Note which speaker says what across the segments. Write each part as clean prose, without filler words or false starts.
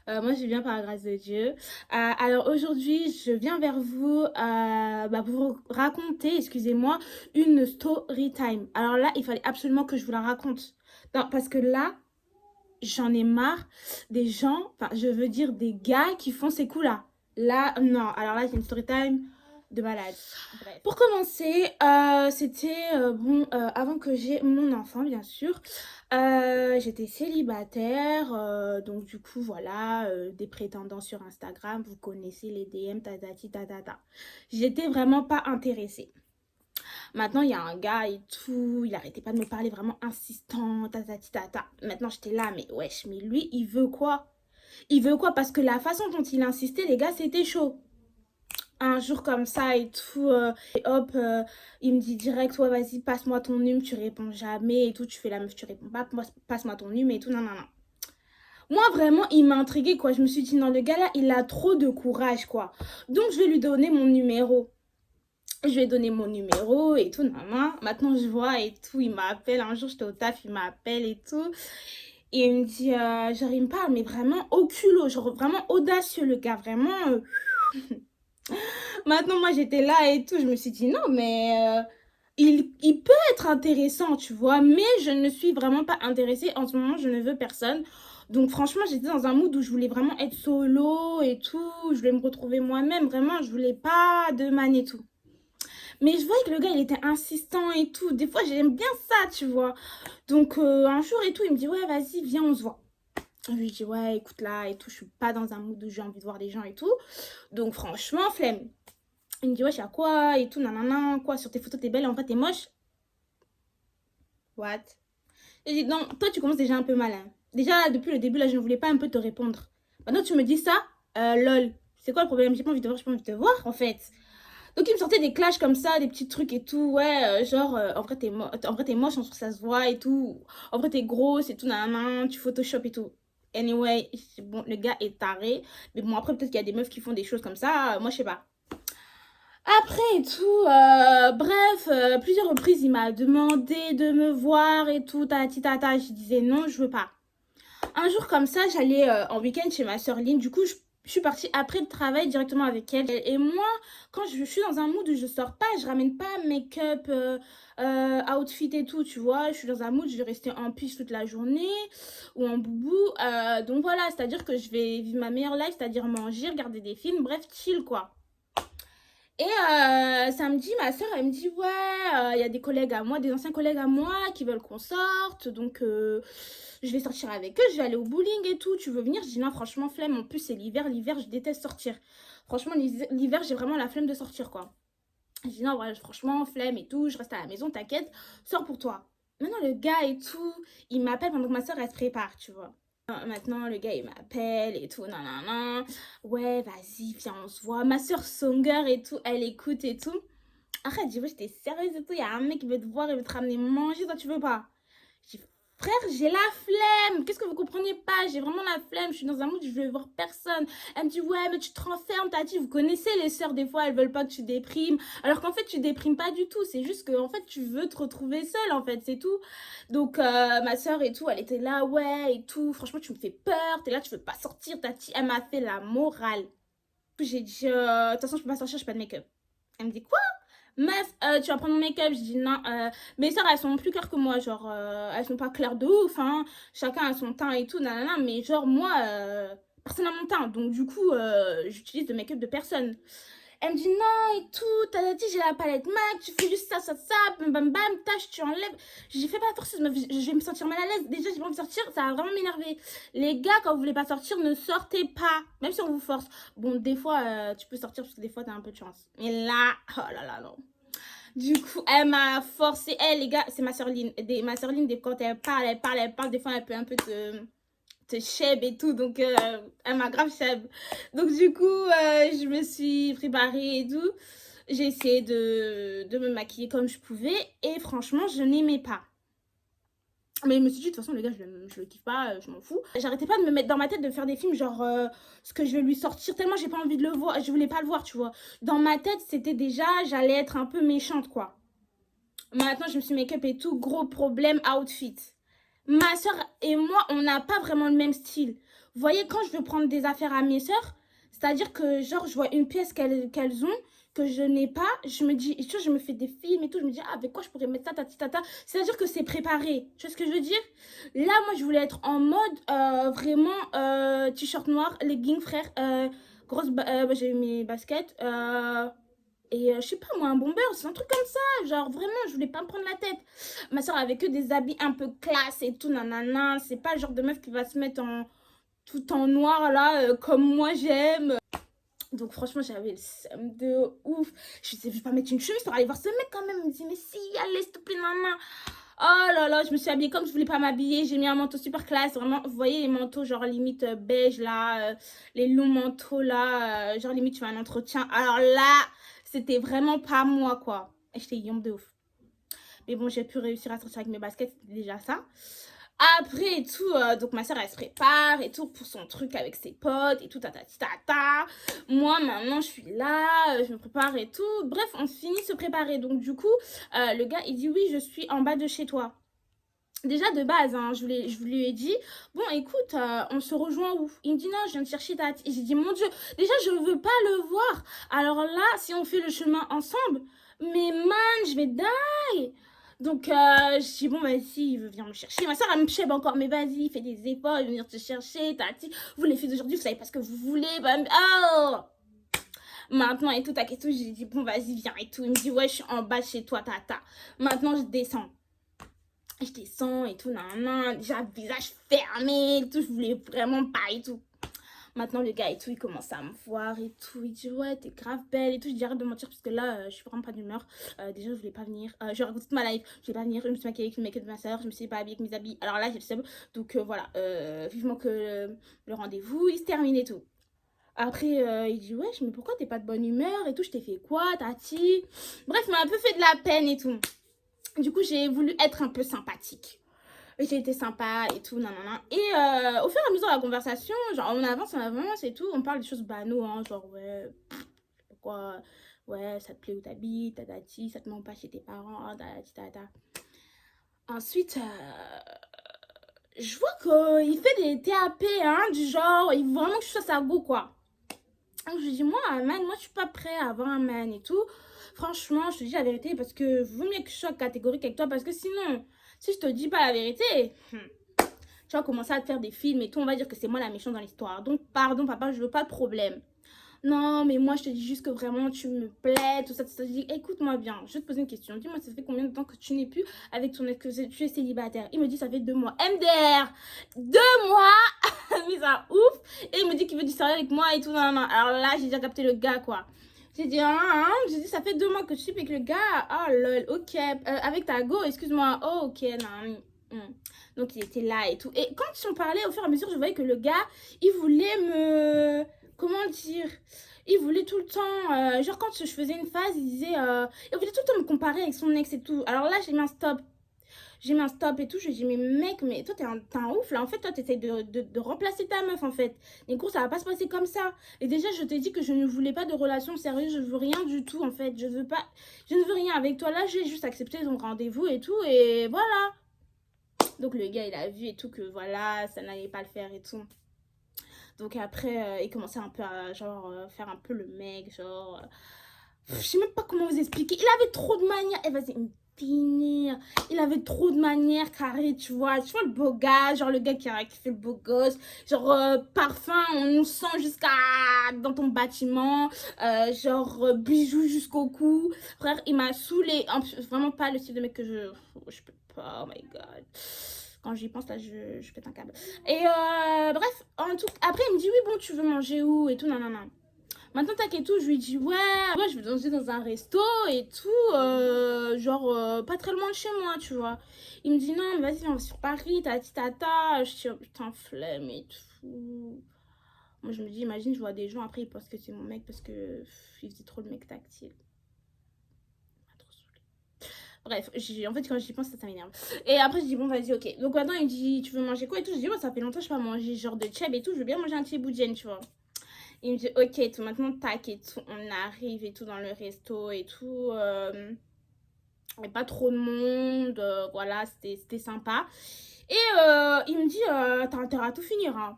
Speaker 1: Moi, je viens par la grâce de Dieu. Alors aujourd'hui, je viens vers vous pour vous raconter, excusez-moi, une story time. Alors là, il fallait absolument que je vous la raconte. Non, parce que là, j'en ai marre des gens, enfin, je veux dire des gars qui font ces coups-là. Là, non. Alors là, c'est une story time de malade. Bref. Pour commencer, c'était avant que j'ai mon enfant, bien sûr. J'étais célibataire, donc du coup, voilà, des prétendants sur Instagram, vous connaissez les DM, tatati, tatata. J'étais vraiment pas intéressée. Maintenant, il y a un gars et tout, il arrêtait pas de me parler vraiment insistant, tatati, tata. Maintenant, j'étais là, mais wesh, mais lui, il veut quoi? Il veut quoi? Parce que la façon dont il insistait, les gars, c'était chaud. Un jour comme ça et tout, et hop, il me dit direct, ouais, vas-y, passe-moi ton numéro, tu réponds jamais et tout, tu fais la meuf, tu réponds pas, passe-moi ton numéro et tout, non, non, non. Moi, vraiment, il m'a intriguée, quoi. Je me suis dit, non, le gars là, il a trop de courage, quoi. Donc, je vais lui donner mon numéro. Je lui ai donné mon numéro et tout, non, non. Maintenant, je vois et tout, il m'appelle. Un jour, j'étais au taf, il m'appelle et tout. Et il me dit, genre, il me parle, mais vraiment au culot, genre, vraiment audacieux, le gars, vraiment. Maintenant, moi, j'étais là et tout. Je me suis dit, non, mais il peut être intéressant, tu vois. Mais je ne suis vraiment pas intéressée. En ce moment, je ne veux personne. Donc, franchement, j'étais dans un mood où je voulais vraiment être solo et tout. Je voulais me retrouver moi-même. Vraiment, je voulais pas de man et tout. Mais je voyais que le gars, il était insistant et tout. Des fois, j'aime bien ça, tu vois. Donc, un jour et tout, il me dit, ouais, vas-y, viens, on se voit. Je lui dis, ouais, écoute là et tout. Je suis pas dans un mood où j'ai envie de voir les gens et tout. Donc, franchement, flemme. Il me dit, wesh, y'a quoi et tout, nanana, quoi, sur tes photos, t'es belle, en vrai, t'es moche. What? Et j'ai dit, non, toi, tu commences déjà un peu mal, hein. Déjà, depuis le début, là, je ne voulais pas un peu te répondre. Maintenant, tu me dis ça, lol. C'est quoi le problème? J'ai pas envie de te voir, j'ai pas envie de te voir, en fait. Donc, il me sortait des clashs comme ça, des petits trucs et tout. Ouais, genre, en vrai, en vrai, t'es moche, en vrai, ça se voit et tout. En vrai, t'es grosse et tout, nanana, tu photoshop et tout. Anyway, bon, le gars est taré. Mais bon, après, peut-être qu'il y a des meufs qui font des choses comme ça. Moi, je sais pas. Après et tout, bref, plusieurs reprises, il m'a demandé de me voir et tout, tati tata. Je disais non, je veux pas. Un jour comme ça, j'allais en week-end chez ma soeur Lynn. Du coup, je suis partie après le travail directement avec elle. Et moi, quand je suis dans un mood où je sors pas, je ramène pas make-up, outfit et tout, tu vois. Je suis dans un mood, je vais rester en puce toute la journée ou en boubou. Donc voilà, c'est-à-dire que je vais vivre ma meilleure life, c'est-à-dire manger, regarder des films, bref, chill quoi. Et samedi, ma soeur, elle me dit, ouais, il y a des collègues à moi, des anciens collègues à moi qui veulent qu'on sorte. Donc, je vais sortir avec eux, je vais aller au bowling et tout. Tu veux venir? Je dis, non, franchement, flemme. En plus, c'est l'hiver. L'hiver, je déteste sortir. Franchement, l'hiver, j'ai vraiment la flemme de sortir, quoi. Je dis, non, voilà, franchement, flemme et tout. Je reste à la maison, t'inquiète. Sors pour toi. Maintenant, le gars et tout, il m'appelle pendant que ma soeur, elle se prépare, tu vois. Maintenant, le gars, il m'appelle et tout, nan, nan, nan. Ouais, vas-y, viens, on se voit. Ma soeur Songer et tout, elle écoute et tout. Arrête, dis, ouais, j'étais sérieuse et tout. Il y a un mec qui veut te voir, il veut te ramener manger, toi, tu veux pas. Je dis, frère, j'ai la flemme. Qu'est-ce que vous comprenez pas? J'ai vraiment la flemme. Je suis dans un mood où je veux voir personne. Elle me dit, ouais, mais tu te renfermes, t'as dit, vous connaissez les sœurs, des fois, elles veulent pas que tu déprimes. Alors qu'en fait, tu déprimes pas du tout. C'est juste que, en fait, tu veux te retrouver seule, en fait, c'est tout. Donc, ma sœur et tout, elle était là, ouais, et tout. Franchement, tu me fais peur. T'es là, tu veux pas sortir. Elle m'a fait la morale. J'ai dit, de toute façon, je peux pas sortir, je pas de make-up. Elle me dit, quoi? Meuf, tu vas prendre mon make-up. Je dis non. Mes soeurs, elles sont plus claires que moi. Genre, elles sont pas claires de ouf. Hein. Chacun a son teint et tout. Nanana, mais genre, moi, personne n'a mon teint. Donc, du coup, j'utilise le make-up de personne. Elle me dit non et tout. T'as dit, j'ai la palette MAC. Tu fais juste ça. Bam, bam, bam. Tâche, tu enlèves. J'ai fait pas forceuse, meuf. Je vais me sentir mal à l'aise. Déjà, j'ai pas envie de sortir. Ça va vraiment m'énerver. Les gars, quand vous voulez pas sortir, ne sortez pas. Même si on vous force. Bon, des fois, tu peux sortir parce que des fois, t'as un peu de chance. Mais là, oh là là, non. Du coup, elle m'a forcé. Elle, les gars, c'est ma soeur Lynn. Ma soeur Lynn, quand elle parle. Des fois, elle peut un peu te cheb et tout. Donc, elle m'a grave cheb. Donc, du coup, je me suis préparée et tout. J'ai essayé de me maquiller comme je pouvais. Et franchement, je n'aimais pas. Mais je me suis dit, de toute façon, le gars, je le kiffe pas, je m'en fous. J'arrêtais pas de me mettre dans ma tête de faire des films, genre, ce que je vais lui sortir, tellement j'ai pas envie de le voir, je voulais pas le voir, tu vois. Dans ma tête, c'était déjà, j'allais être un peu méchante, quoi. Maintenant, je me suis make-up et tout, gros problème, outfit. Ma soeur et moi, on n'a pas vraiment le même style. Vous voyez, quand je veux prendre des affaires à mes sœurs, c'est-à-dire que, genre, je vois une pièce qu'elles ont, que je n'ai pas, je me dis, tu vois, je me fais des films et tout, je me dis, ah, avec quoi je pourrais mettre ça, tati, tata. C'est-à-dire que c'est préparé. Tu vois ce que je veux dire? Là, moi, je voulais être en mode, vraiment, t-shirt noir, leggings, frère, j'ai eu mes baskets, et je sais pas moi, un bomber, c'est un truc comme ça. Genre vraiment, je voulais pas me prendre la tête. Ma soeur avait que des habits un peu classe et tout, nanana. C'est pas le genre de meuf qui va se mettre en tout en noir là, comme moi j'aime. Donc franchement, j'avais le seum de ouf. Je disais, je vais pas mettre une chemise pour aller voir ce mec quand même. Il me dit, mais si, allez, s'il te plaît, nana. Oh là là, je me suis habillée comme je voulais pas m'habiller. J'ai mis un manteau super classe. Vraiment, vous voyez les manteaux genre limite beige là. Les longs manteaux là. Genre limite tu fais un entretien. Alors là, c'était vraiment pas moi quoi. Et j'étais yom de ouf. Mais bon, j'ai pu réussir à sortir avec mes baskets. C'était déjà ça. Après et tout, donc ma soeur elle se prépare et tout pour son truc avec ses potes et tout, tatati tata. Moi maintenant je suis là, je me prépare et tout. Bref, on finit de se préparer. Donc du coup, le gars il dit oui, je suis en bas de chez toi. Déjà de base, hein, je lui ai dit, bon écoute, on se rejoint où? Il me dit non, je viens de chercher Tati. J'ai dit mon Dieu, déjà je veux pas le voir. Alors là, si on fait le chemin ensemble, mais man, je vais die. Donc je dis bon vas-y, il veut venir me chercher. Ma soeur elle me chèbe encore, mais vas-y, fais des efforts, il veut venir te chercher, Tati. Vous les filles d'aujourd'hui, vous savez pas ce que vous voulez. Bah, oh maintenant et tout, et tout, j'ai dit bon vas-y, viens et tout. Il me dit ouais, je suis en bas chez toi, tata. Maintenant je descends. Je descends et tout, nan, déjà visage fermé et tout, je voulais vraiment pas et tout. Maintenant le gars et tout, il commence à me voir et tout, il dit ouais t'es grave belle et tout, je dis arrête de mentir parce que là je suis vraiment pas d'humeur, déjà je voulais pas venir, je raconte toute ma life, je voulais pas venir, je me suis maquillée avec le make-up de ma soeur, je me suis pas habillée avec mes habits, alors là j'ai le seum, donc voilà, vivement que le rendez-vous il se termine et tout. Après, il dit, wesh, mais pourquoi t'es pas de bonne humeur et tout, je t'ai fait quoi, Tati? Bref, il m'a un peu fait de la peine et tout. Du coup, j'ai voulu être un peu sympathique. Et j'ai été sympa et tout, nanana. Et au fur et à mesure de la conversation, genre on avance et tout, on parle des choses banaux, hein, genre ouais, pourquoi, ouais, ça te plaît où t'habites, tatati, ça te manque pas chez tes parents, tatati, tata. Ensuite, je vois qu'il fait des TAP, hein, du genre, il veut vraiment que je fasse à goût, quoi. Donc je lui dis, moi, un man, moi je suis pas prêt à avoir un man et tout. Franchement, je te dis la vérité parce que vaut mieux que je sois catégorique avec toi parce que sinon, si je te dis pas la vérité, tu vas commencer à te faire des films et tout, on va dire que c'est moi la méchante dans l'histoire. Donc pardon papa, je veux pas de problème. Non, mais moi je te dis juste que vraiment tu me plais, tout ça, tout ça. Je dis, écoute-moi bien, je vais te poser une question. Dis-moi, ça fait combien de temps que tu n'es plus avec ton ex, que tu es célibataire? Il me dit, ça fait 2 mois. MDR 2 mois. Mais ça ouf. Et il me dit qu'il veut du sérieux avec moi et tout. Non, non. Alors là, j'ai déjà capté le gars, quoi. J'ai dit, j'ai dit, ça fait 2 mois que tu suis avec le gars. Oh lol, ok. Avec ta go, excuse-moi. Oh, ok, non. Donc il était là et tout. Et quand on parlait, au fur et à mesure, je voyais que le gars, il voulait me... Comment dire? Il voulait tout le temps... genre quand je faisais une phase, il disait... il voulait tout le temps me comparer avec son ex et tout. Alors là, j'ai mis un stop. J'ai mis un stop et tout. Je lui ai dit, mais mec, mais toi, t'es un ouf là. En fait, toi, t'essayes de remplacer ta meuf en fait. Et gros, ça va pas se passer comme ça. Et déjà, je t'ai dit que je ne voulais pas de relation sérieuse. Je veux rien du tout en fait. Je veux pas. Je ne veux rien avec toi. Là, j'ai juste accepté ton rendez-vous et tout. Et voilà. Donc le gars, il a vu et tout que voilà, ça n'allait pas le faire et tout. Donc après, il commençait un peu à genre faire un peu le mec, genre... je sais même pas comment vous expliquer. Il avait trop de manières. Eh, vas-y, me finir. Il avait trop de manières carrées, tu vois. Tu vois le beau gars, genre le gars qui fait le beau gosse. Genre parfum, on nous sent jusqu'à dans ton bâtiment. Genre bijoux jusqu'au cou. Frère, il m'a saoulé. Vraiment pas le style de mec que je peux pas, oh my god. Quand j'y pense, là, je pète un câble. Et bref, en tout après, il me dit, oui, bon, tu veux manger où et tout, non, non, non. Maintenant, tac et tout, je lui dis, ouais, je vais danser dans un resto et tout, genre, pas très loin de chez moi, tu vois. Il me dit, non, vas-y, on va sur Paris, tati tata. Je dis, oh, putain, flemme et tout. Moi, je me dis, imagine, je vois des gens, après, ils pensent que c'est mon mec parce que il faisait trop le mec tactile. Bref, en fait, quand j'y pense, ça m'énerve. Et après, je dis, bon, vas-y, ok. Donc maintenant, il me dit, tu veux manger quoi et tout. Je dis, oh, ça fait longtemps que je n'ai pas mangé genre de tchèb et tout. Je veux bien manger un tchéboudienne, tu vois. Il me dit, ok, et tout. Maintenant, tac et tout. On arrive et tout dans le resto et tout. Et pas trop de monde. Voilà, c'était sympa. Et il me dit, t'as intérêt à tout finir, hein.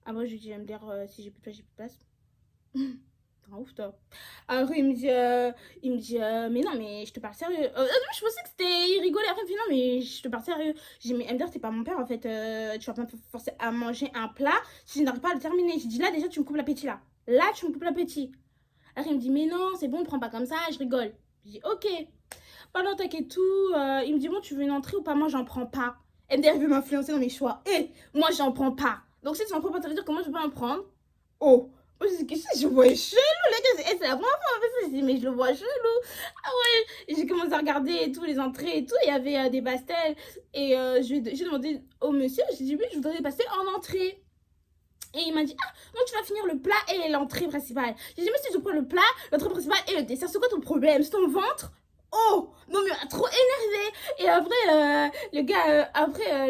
Speaker 1: Après, je lui dis, elle me dire, si j'ai plus de place, j'ai plus de place. T'es un ouf, toi. Après, il me dit mais non, mais je te parle sérieux. Au début, je pensais que c'était, il rigolait. Après, il me dit, non, mais je te parle sérieux. J'ai dit, mais elle me dit, t'es pas mon père, en fait. Tu vas pas me forcer à manger un plat si je n'arrive pas à le terminer. J'ai dit, là, déjà, tu me coupes l'appétit, là. Là, tu me coupes l'appétit. Après, il me dit, mais non, c'est bon, prends pas comme ça, je rigole. Je dis, ok. Pendant t'inquiète tout, il me dit, bon, tu veux une entrée ou pas? Moi, j'en prends pas. MDR veut m'influencer dans mes choix. Et moi, j'en prends pas. Donc, si tu n'en prends pas, ça veut dire que moi, je peux en prendre. Oh, moi, je dis, je vois chelou, les gars. C'est la première fois, en fait, je dis, mais je le vois chelou. Ah ouais, et j'ai commencé à regarder et tout, les entrées et tout. Il y avait des pastels. Et j'ai demandé au monsieur, j'ai dit, oui, je voudrais des pastels en entrée. Et il m'a dit, ah, non, tu vas finir le plat et l'entrée principale. J'ai dit, mais si je prends le plat, l'entrée principale et le dessert, c'est quoi ton problème? C'est ton ventre? Oh, non, mais il m'a trop énervé. Et après, le gars,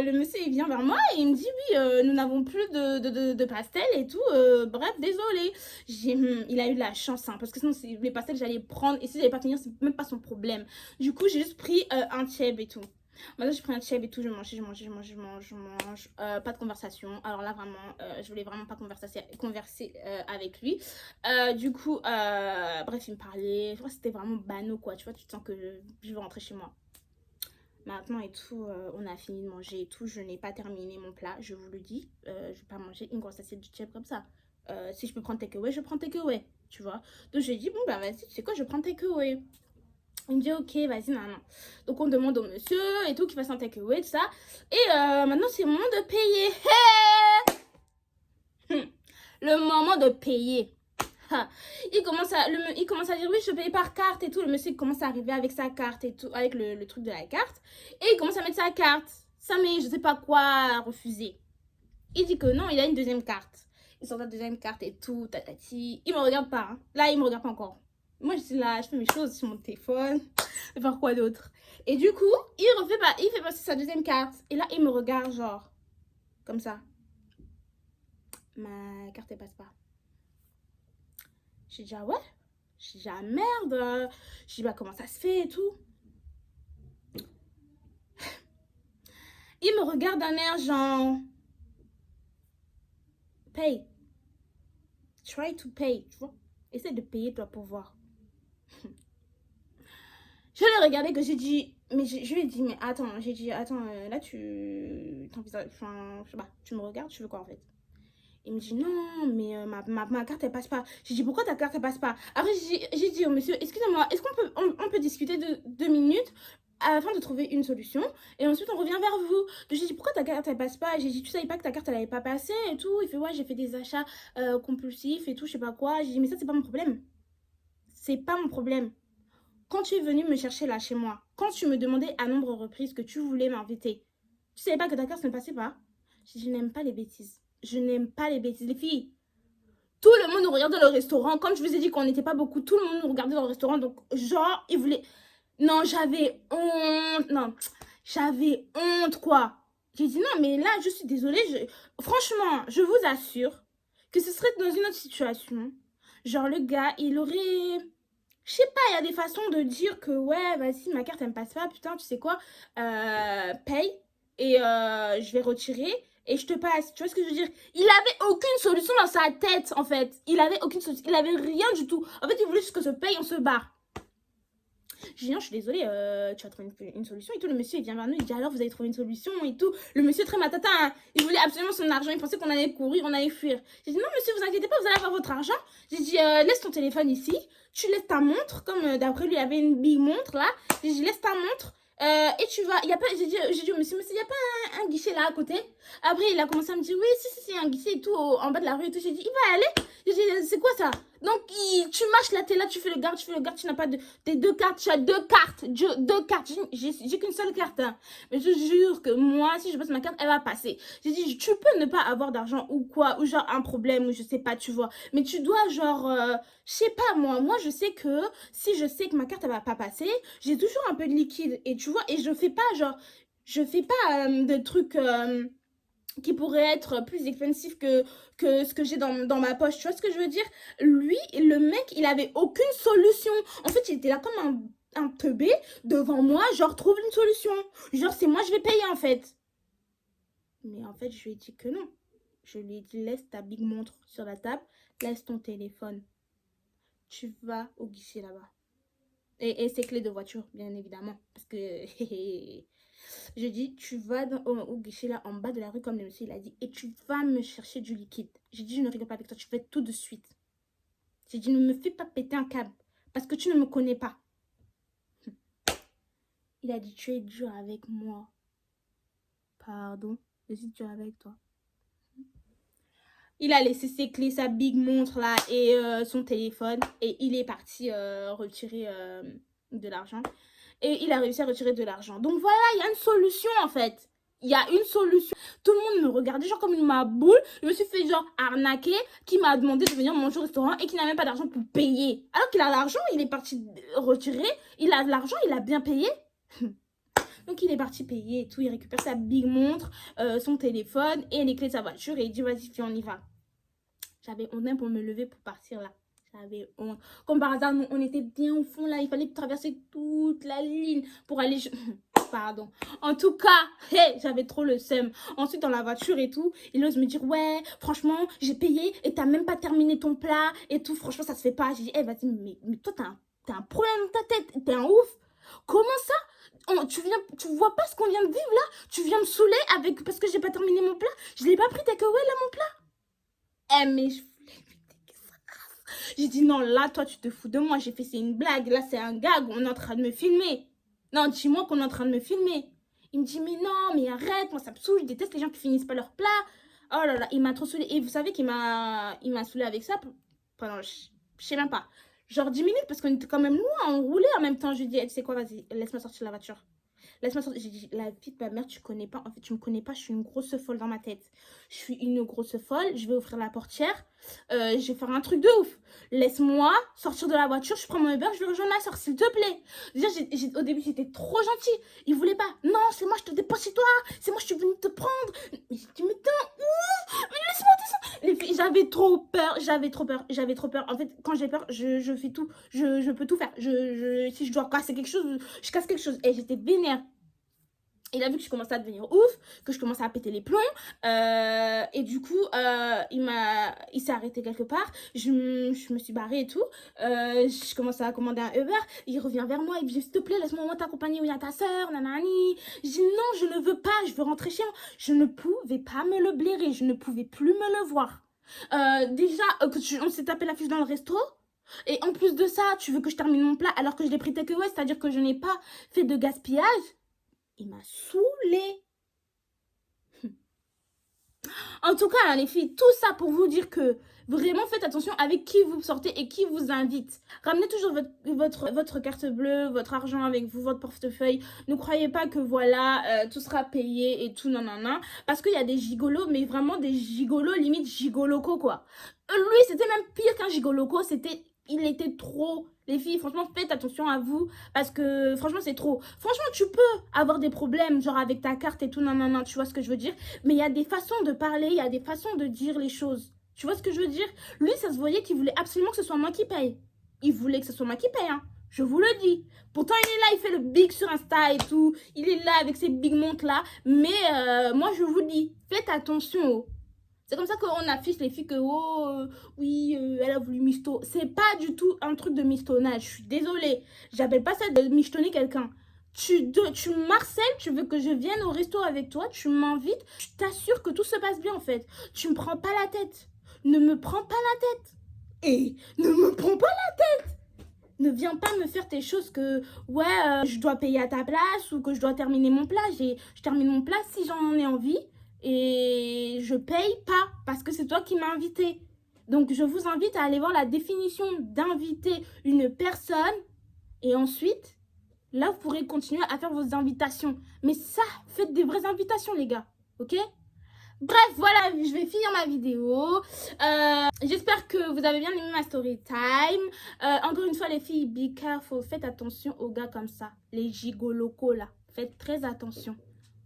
Speaker 1: le monsieur, il vient vers moi et il me dit, oui, nous n'avons plus de pastels et tout. Bref, désolé. Il a eu de la chance, hein, parce que sinon, les pastels, j'allais prendre. Et si j'allais pas finir, c'est même pas son problème. Du coup, j'ai juste pris un tieb et tout. Maintenant, j'ai pris un cheb et tout, je mange. Pas de conversation. Alors là, vraiment, je voulais vraiment pas converser avec lui. Du coup, bref, il me parlait. C'était vraiment banal, quoi. Tu vois, tu te sens que je veux rentrer chez moi. Maintenant et tout, on a fini de manger et tout. Je n'ai pas terminé mon plat, je vous le dis. Je vais pas manger une grosse assiette de cheb comme ça. Si je peux prendre takeaway, je prends takeaway. Tu vois. Donc, j'ai dit, bon, bah, vas-y, tu sais quoi, je prends takeaway. Il me dit ok, vas-y, non. Donc on demande au monsieur et tout qu'il fasse un takeaway, tout ça. Et maintenant c'est le moment de payer. Hey le moment de payer. Il commence à dire oui, je paye par carte et tout. Le monsieur commence à arriver avec sa carte et tout, avec le truc de la carte. Et il commence à mettre sa carte. Ça met je sais pas quoi refuser. Il dit que non, il a une deuxième carte. Il sort la deuxième carte et tout, tatati. Il me regarde pas. Hein. Là, il me regarde pas encore. Moi, je suis là, je fais mes choses sur mon téléphone. Je vais faire quoi d'autre? Et du coup, il fait passer sa deuxième carte. Et là, il me regarde genre, comme ça. Ma carte, elle passe pas. J'ai dit, ah ouais? J'ai dit, ah merde. J'ai dit, bah comment ça se fait et tout. Il me regarde d'un air genre, paye. Try to pay, tu vois. Essaie de payer, toi, pour voir. Je l'ai regardé que j'ai dit, mais je lui ai dit, mais attends, j'ai dit, attends, là tu t'envisages, enfin, je sais pas, tu me regardes, tu veux quoi en fait? Il me dit, non, mais ma carte elle passe pas. J'ai dit, pourquoi ta carte elle passe pas? Après, j'ai dit au monsieur, excusez-moi, est-ce on peut discuter de 2 minutes afin de trouver une solution et ensuite on revient vers vous. Donc j'ai dit, pourquoi ta carte elle passe pas? J'ai dit, tu savais pas que ta carte elle avait pas passé et tout. Il fait, ouais, j'ai fait des achats compulsifs et tout, je sais pas quoi. J'ai dit, mais ça, c'est pas mon problème. C'est pas mon problème. Quand tu es venu me chercher là chez moi, quand tu me demandais à nombre de reprises que tu voulais m'inviter, tu savais pas que ta carte ne passait pas? J'ai dit, je n'aime pas les bêtises. Je n'aime pas les bêtises. Les filles, tout le monde nous regardait dans le restaurant. Comme je vous ai dit qu'on n'était pas beaucoup, tout le monde nous regardait dans le restaurant. Donc, genre, ils voulaient... Non, j'avais honte. Non, j'avais honte, quoi. J'ai dit, non, mais là, je suis désolée. Franchement, je vous assure que ce serait dans une autre situation. Genre, le gars, il aurait... Je sais pas, il y a des façons de dire que ouais, vas-y, ma carte elle me passe pas, putain, tu sais quoi, paye et je vais retirer et je te passe. Tu vois ce que je veux dire? Il avait aucune solution dans sa tête en fait. Il avait aucune solution, il avait rien du tout. En fait, il voulait juste que se paye, on se barre. Je dis non, je suis désolée, tu as trouvé une solution et tout. Le monsieur il vient vers nous, il dit alors vous avez trouvé une solution et tout. Le monsieur très matata, hein, il voulait absolument son argent, il pensait qu'on allait courir, on allait fuir. J'ai dit non monsieur, vous inquiétez pas, vous allez avoir votre argent. J'ai dit laisse ton téléphone ici, tu laisses ta montre, comme d'après lui il avait une big montre là. J'ai dit laisse ta montre. Et tu vas, il y a pas, j'ai dit au monsieur, il n'y a pas un guichet là à côté. Après, il a commencé à me dire, oui, si, il y a un guichet et tout, en bas de la rue et tout. J'ai dit, il va aller. J'ai dit, c'est quoi ça? Donc, tu marches là, t'es là, tu fais le garde, tu n'as pas tes 2 cartes, tu as 2 cartes, 2 cartes. J'ai qu'une seule carte, hein. Mais je jure que moi, si je passe ma carte, elle va passer. J'ai dit, tu peux ne pas avoir d'argent ou quoi, ou genre un problème, ou je sais pas, tu vois. Mais tu dois genre, je sais pas, moi, je sais que si je sais que ma carte, elle va pas passer, j'ai toujours un peu de liquide, et tu vois, et je fais pas genre, je fais pas de trucs... qui pourrait être plus expensive que ce que j'ai dans ma poche. Tu vois ce que je veux dire? Lui, le mec, il avait aucune solution. En fait, il était là comme un teubé devant moi, genre, trouve une solution. Genre, c'est moi, je vais payer, en fait. Mais en fait, je lui ai dit que non. Je lui ai dit, laisse ta big montre sur la table, laisse ton téléphone. Tu vas au guichet là-bas. Et ses clés de voiture, bien évidemment. Parce que, je dis, tu vas au guichet là, en bas de la rue, comme le monsieur il a dit, et tu vas me chercher du liquide. J'ai dit, je ne rigole pas avec toi, tu fais tout de suite. J'ai dit, ne me fais pas péter un câble, parce que tu ne me connais pas. Il a dit, tu es dur avec moi. Pardon, je suis dur avec toi. Il a laissé ses clés, sa big montre là et son téléphone. Et il est parti retirer de l'argent. Et il a réussi à retirer de l'argent. Donc voilà, il y a une solution en fait. Il y a une solution. Tout le monde me regardait genre comme une maboule. Je me suis fait genre arnaquer. Qui m'a demandé de venir manger au restaurant et qui n'a même pas d'argent pour payer. Alors qu'il a l'argent, il est parti retirer. Il a de l'argent, il a bien payé. Donc il est parti payer et tout. Il récupère sa big montre, son téléphone et les clés de sa voiture. Et il dit vas-y, fille, on y va. J'avais honte même pour me lever pour partir là. J'avais honte. Comme par hasard, on était bien au fond là. Il fallait traverser toute la ligne pour aller... Pardon. En tout cas, hey, j'avais trop le seum. Ensuite, dans la voiture et tout, il ose me dire, ouais, franchement, j'ai payé et t'as même pas terminé ton plat et tout. Franchement, ça se fait pas. J'ai dit, hey, vas-y, mais toi, t'as un problème dans ta tête. T'es un ouf. Comment ça? Tu vois pas ce qu'on vient de vivre là? Tu viens me saouler avec parce que j'ai pas terminé mon plat? Je l'ai pas pris takeaway là, mon plat? Eh, mais je voulais lui déguiser sa race. J'ai dit, non, là, toi, tu te fous de moi. J'ai fait, c'est une blague. Là, c'est un gag. On est en train de me filmer. Non, dis-moi qu'on est en train de me filmer. Il me dit, mais non, mais arrête, moi ça me saoule, je déteste les gens qui finissent pas leur plat. Oh là là, il m'a trop saoulé. Et vous savez qu'il m'a saoulé avec ça pendant, je sais même pas, genre 10 minutes, parce qu'on était quand même loin, on roulait en même temps. Je lui ai dit, hey, tu sais quoi, vas-y, laisse-moi sortir de la voiture. Laisse-moi sortir. J'ai dit, la vie de ma mère, tu connais pas. En fait, tu me connais pas. Je suis une grosse folle dans ma tête. Je suis une grosse folle. Je vais ouvrir la portière. Je vais faire un truc de ouf. Laisse-moi sortir de la voiture. Je prends mon Uber. Je vais rejoindre ma soeur, s'il te plaît. Déjà, au début, j'étais trop gentille. Il voulait pas. Non, c'est moi, je te dépose chez toi. C'est moi, je suis venue te prendre. Mais j'ai dit, mais t'es un ouf. Mais laisse-moi descendre. Les filles, j'avais trop peur. J'avais trop peur. J'avais trop peur. En fait, quand j'ai peur, je fais tout. Je peux tout faire. Si je dois casser quelque chose, je casse quelque chose. Et j'étais vénère. Il a vu que je commençais à devenir ouf, que je commençais à péter les plombs. Et du coup, il s'est arrêté quelque part. Je me suis barrée et tout. Je commençais à commander un Uber. Il revient vers moi. Il me dit, s'il te plaît, laisse-moi t'accompagner où il y a ta soeur, nanani. Je dis, non, je ne veux pas. Je veux rentrer chez moi. Je ne pouvais pas me le blairer. Je ne pouvais plus me le voir. Déjà, on s'est tapé l'affiche dans le resto. Et en plus de ça, tu veux que je termine mon plat alors que je l'ai pris takeaway, c'est-à-dire que je n'ai pas fait de gaspillage. Il m'a saoulée. En tout cas, les filles, tout ça pour vous dire que vraiment faites attention avec qui vous sortez et qui vous invite. Ramenez toujours votre carte bleue, votre argent avec vous, votre portefeuille. Ne croyez pas que voilà, tout sera payé et tout, non, non, non. Parce qu'il y a des gigolos, mais vraiment des gigolos, limite gigoloco, quoi. Lui, c'était même pire qu'un gigoloco, il était trop. Les filles, franchement, faites attention à vous parce que franchement, c'est trop. Franchement, tu peux avoir des problèmes, genre avec ta carte et tout, non, non, non, tu vois ce que je veux dire. Mais il y a des façons de parler, il y a des façons de dire les choses. Tu vois ce que je veux dire? Lui, ça se voyait qu'il voulait absolument que ce soit moi qui paye. Il voulait que ce soit moi qui paye, hein. Je vous le dis. Pourtant, il est là, il fait le big sur Insta et tout. Il est là avec ses big montres là. Mais moi, je vous dis, faites attention. C'est comme ça qu'on affiche les filles que, oh, oui, elle a voulu misto. C'est pas du tout un truc de mistonnage. Je suis désolée. J'appelle pas ça de michetonner quelqu'un. Tu m'harcèles, tu veux que je vienne au resto avec toi, tu m'invites, je t'assure que tout se passe bien en fait. Tu me prends pas la tête. Ne me prends pas la tête. Et ne me prends pas la tête. Ne viens pas me faire tes choses que, ouais, je dois payer à ta place ou que je dois terminer mon plat. Je termine mon plat si j'en ai envie. Et je paye pas parce que c'est toi qui m'as invité. Donc, je vous invite à aller voir la définition d'inviter une personne. Et ensuite, là, vous pourrez continuer à faire vos invitations. Mais ça, faites des vraies invitations, les gars. Ok? Bref, voilà, je vais finir ma vidéo. J'espère que vous avez bien aimé ma story time. Encore une fois, les filles, be careful. Faites attention aux gars comme ça. Les gigolocos, là. Faites très attention.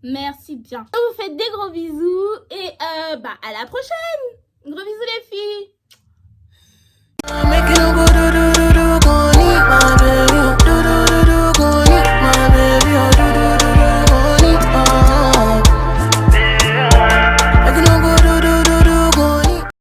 Speaker 1: Merci bien. Je vous fais des gros bisous et à la prochaine.